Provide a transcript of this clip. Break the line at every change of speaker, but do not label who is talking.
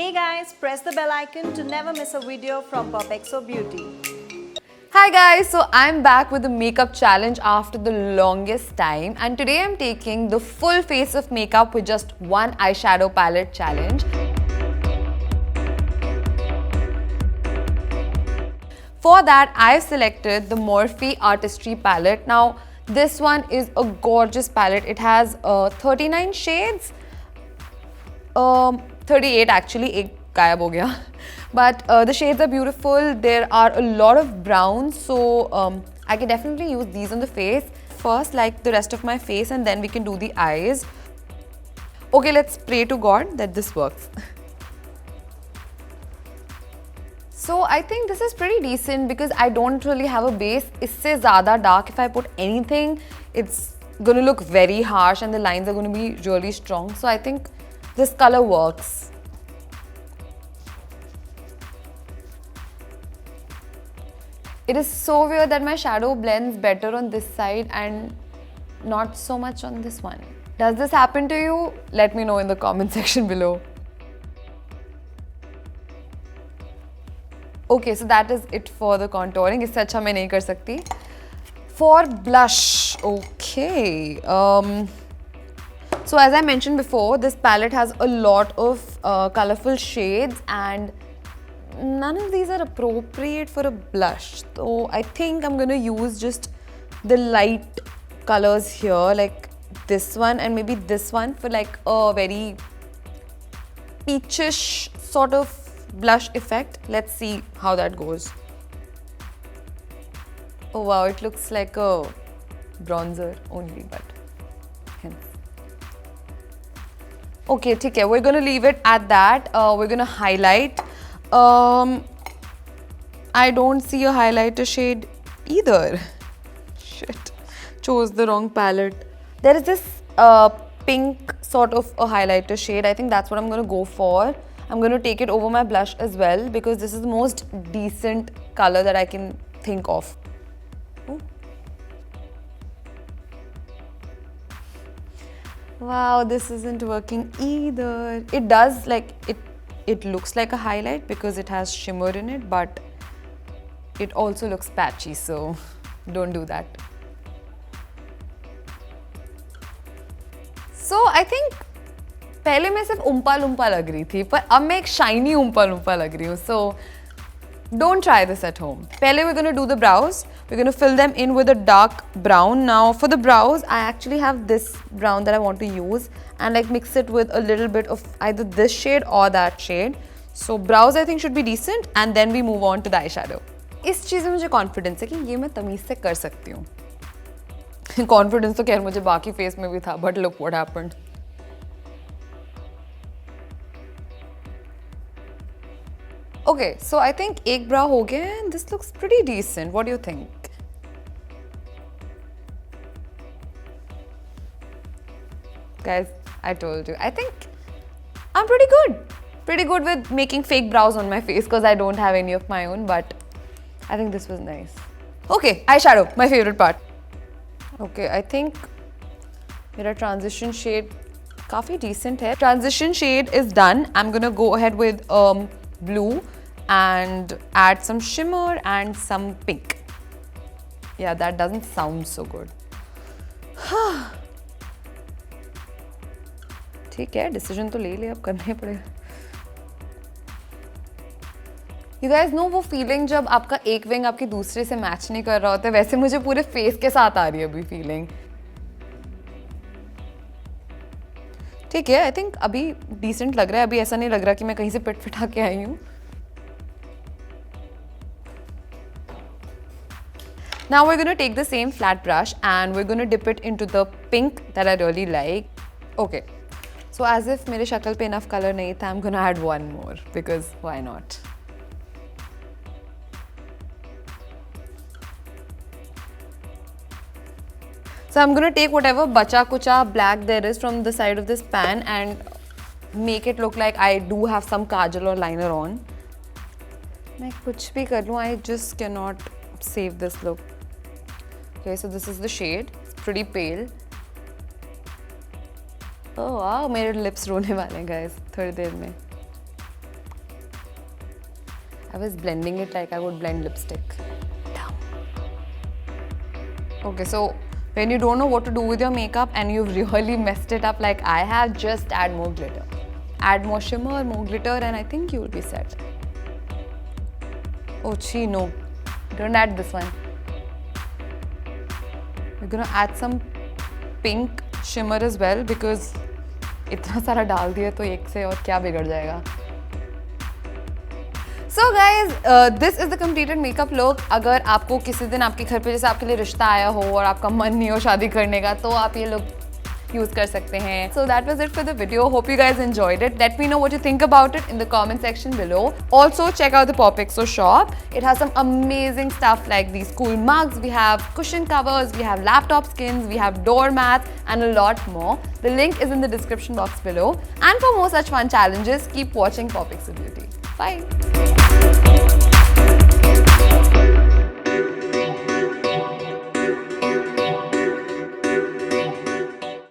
Hey guys, press the bell icon to never miss a video from POPxo Beauty.
Hi guys, so I'm back with the makeup challenge after the longest time, and today I'm taking the full face of makeup with just one eyeshadow palette challenge. For that, I've selected the Morphe Artistry palette. Now, this one is a gorgeous palette. It has 39 shades. 38 actually, एक गायब हो गया. But the shades are beautiful. There are a lot of browns, so I can definitely use these on the face. First, like the rest of my face, and then we can do the eyes. Okay, let's pray to God that this works. So I think this is pretty decent because I don't really have a base. इससे ज़्यादा dark, if I put anything, it's going to look very harsh and the lines are going to be really strong. So I think this color works. It is so weird that my shadow blends better on this side and not so much on this one. Does this happen to you? Let me know in the comment section below. Okay, so that is it for the contouring. इससे अच्छा मैं नहीं कर सकती. For blush, okay. So as I mentioned before, this palette has a lot of colorful shades and none of these are appropriate for a blush. So I think I'm gonna use just the light colors here, like this one and maybe this one for like a very peachish sort of blush effect. Let's see how that goes. Oh wow, it looks like a bronzer only, but hence. Okay, ठीक है, we're gonna leave it at that. We're gonna highlight. I don't see a highlighter shade either. Shit, chose the wrong palette. There is this pink sort of a highlighter shade. I think that's what I'm gonna go for. I'm going to take it over my blush as well because this is the most decent color that I can think of. Ooh. Wow, this isn't working either. It does, like, it looks like a highlight because it has shimmer in it, but it also looks patchy, so don't do that. So I think पहले मैं सिर्फ उम्पा लुम्पा लग रही थी, पर अब मैं एक शाइनी उम्पा लुम्पा लग रही हूँ. So don't try this at home. पहले we're gonna do the brows. We're gonna fill them in with a dark brown. Now for the brows, I actually have this brown that I want to use and like mix it with a little bit of either this shade or that shade. So brows I think should be decent, and then we move on to the eyeshadow. इस चीज़ में मुझे confidence है कि ये मैं तमीज़ से कर सकती हूँ. Confidence तो खैर मुझे बाकी face में भी था, but look what happened. Okay, so I think एक brow हो गया and this looks pretty decent. What do you think? Guys, I told you. I think I'm pretty good. Pretty good with making fake brows on my face because I don't have any of my own, but I think this was nice. Okay, eyeshadow, my favorite part. Okay, I think मेरा transition shade काफी decent है. Transition shade is done. I'm gonna go ahead with blue and add some shimmer and some pink. Yeah, that doesn't sound so good. ठीक है, decision तो ले लिया, अब करना ही पड़ेगा. You guys know वो feeling जब आपका एक wing आपकी दूसरे से match नहीं कर रहा होता है, वैसे मुझे पूरे face के साथ आ रही है अभी feeling. ठीक है, I think अभी decent लग रहा है, अभी ऐसा नहीं लग रहा कि मैं कहीं से पिट-पिटा के आई हूँ. Now we're going to take the same flat brush and we're going to dip it into the pink that I really like. Okay, so as if मेरे शक्ल पे enough color नहीं था, I'm going to add one more because why not? So I'm going to take whatever bacha kucha black there is from the side of this pan and make it look like I do have some kajal or liner on. मैं कुछ भी कर लूँ, I just cannot save this look. Okay, so this is the shade. It's pretty pale. Oh wow, मेरे lips रोने वाले हैं guys थोड़ी देर में. I was blending it like I would blend lipstick. Dumb. Okay, so when you don't know what to do with your makeup and you've really messed it up like I have, just add more glitter. Add more shimmer, more glitter, and I think you will be set. Oh, gee, no. Don't add this one. We're gonna add some pink shimmer as well because इतना सारा डाल दिया तो एक से और क्या बिगड़ जाएगा. So guys, this is the completed makeup look. अगर आपको किसी दिन आपके घर पे जैसे आपके लिए रिश्ता आया हो और आपका मन नहीं हो शादी करने का तो आप ये look use कर सकते हैं. So that was it for the video. Hope you guys enjoyed it. Let me know what you think about it in the comment section below. Also check out the POPxo shop. It has some amazing stuff like these cool mugs. We have cushion covers, we have laptop skins, we have doormats and a lot more. The link is in the description box below. And for more such fun challenges, keep watching POPxo Beauty. Bye.